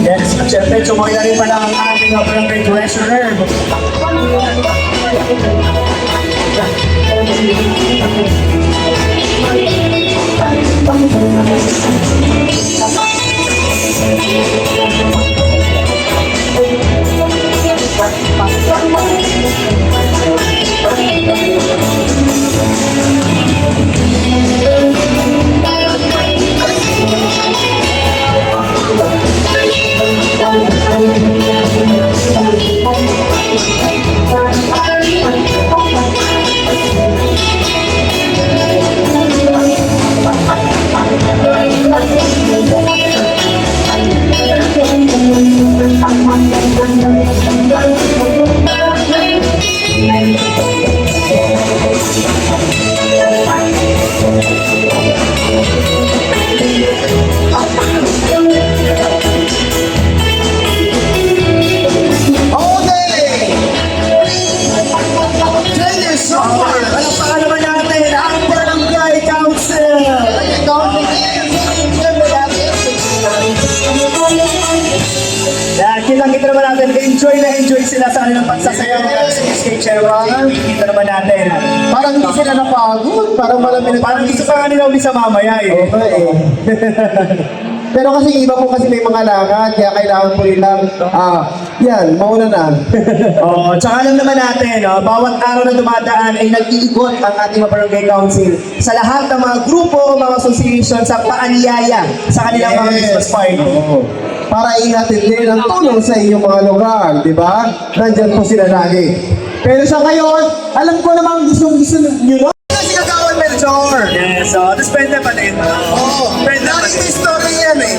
Yes, siyempre, sumoy na rin pala ang ating barangay treasurer. Kita naman natin, enjoy sila sa kanilang pagsasayaw ng SK Chairman. Kita naman natin. Parang hindi sila napagod, parang gusto pa nga nila uli sa mamaya eh. Pero kasi iba po kasi may mga lakad, kaya kailangan po nilang, yan, mauna na. Tsaka alam naman natin, bawat araw na dumadaan ay nag-iikot ang ating mga barangay council sa lahat ng mga grupo, mga association sa paanyaya sa kanilang mga business party. Para ihatid din ang tulong sa inyong mga lugar, di ba? Nandyan po sila lagi. Pero sa ngayon, alam ko namang gusto nyo, no? Kasi kagawin, Melchor! Yes, depende pa din. Depende pa din. Story yan eh.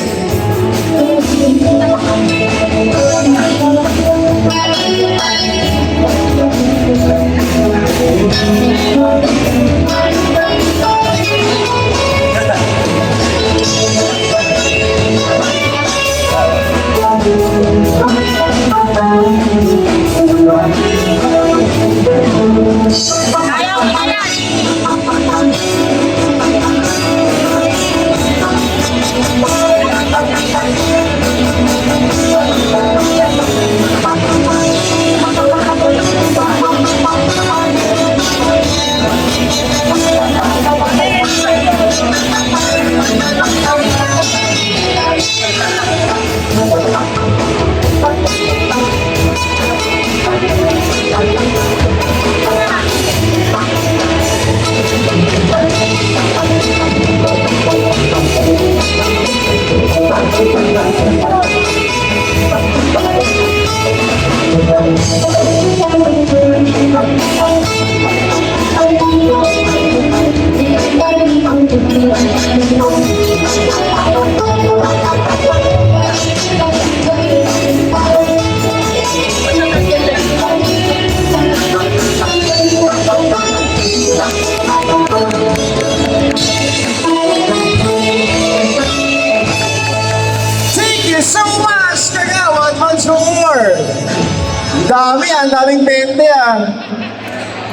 Ang daming tente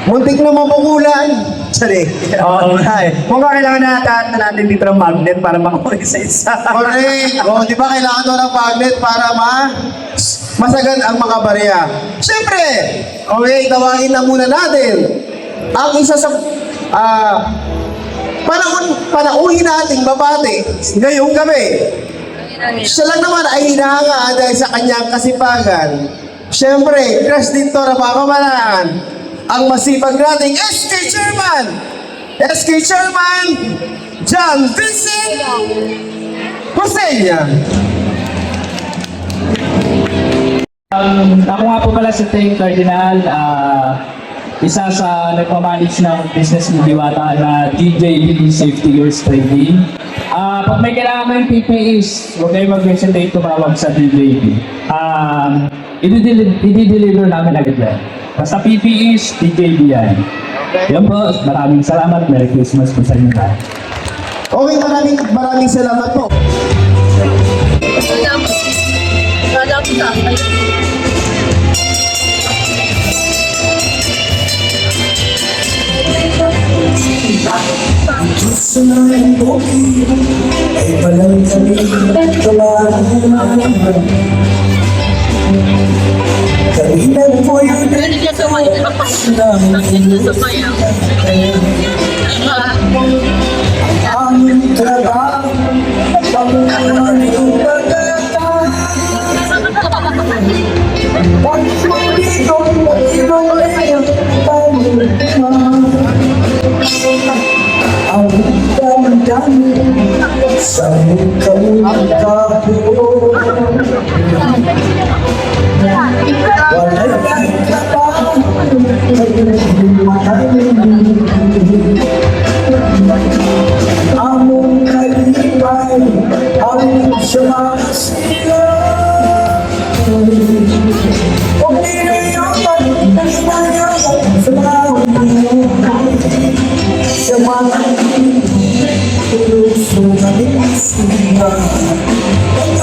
muntik na mabukulan. Sorry. Kung kailangan natin dito ng magnet para makuha isa-isa. Correct. Di ba kailangan doon ng magnet para masagad ang mga barya. Siyempre, tawagin na muna natin ang isa sa panauhin nating babate ngayong gabi. Siya lang naman ay hinahanga dahil sa kanyang kasipagan. Siyempre, crush dito na pamamaraan ang masipag nating SK Chairman! SK Chairman John Vincent Hosea. Ako nga po pala si Tay Cardinal, isa sa nagmamanage ng business ni Diwata na DJB Safety Gears Trading. Pag may kailangan ng PPEs, huwag kayo mag-mention date, tumawag sa DJB. I-deliver namin agad yan. Basta PPEs, DJB yan. Yan po, maraming salamat. Merry Christmas po sa inyo lahat. Okay, maraming salamat po. Sanayin bukid ay palang kami tumahan. Kanina po yun Pwede niya sumayaw. Pwede niya sumayaw. aming trabaho, pangalaning pagkakataon. Pag dito, ibang layang pangalaman. Ang dami-dami sa mukang kahon. Walay trabaho, among kalipay ang sumasila. Kung nirayaman, nanginayaman sa lawi sa mga puso na nisila.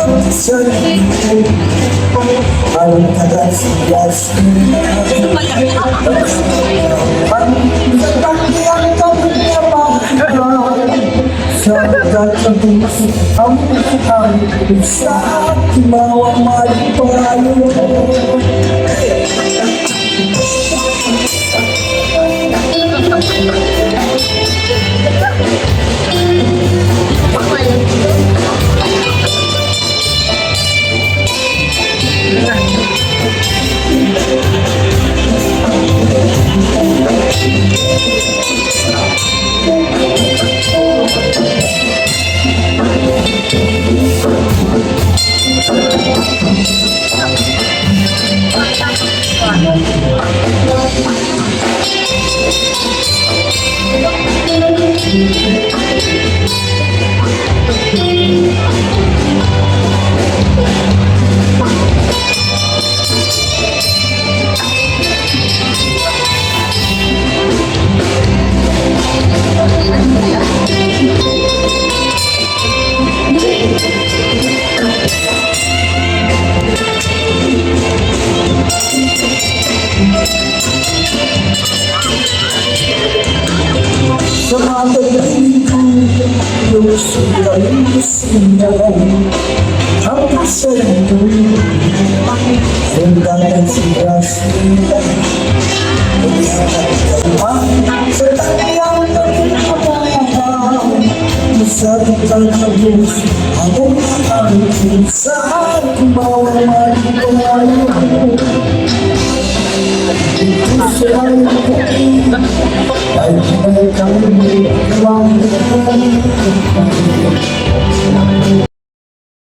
Ang sarili ang kagas-gas ang sa tatapos ang sa mawang malipayo. Sa mga pagdating ko, yung sulang sinang ang pasaydo. Ang dalang siya-siya, sa taniyang pagkakataon, masabi ka na bus, ang aking saan kumawang malipayo. Ito siya ay kami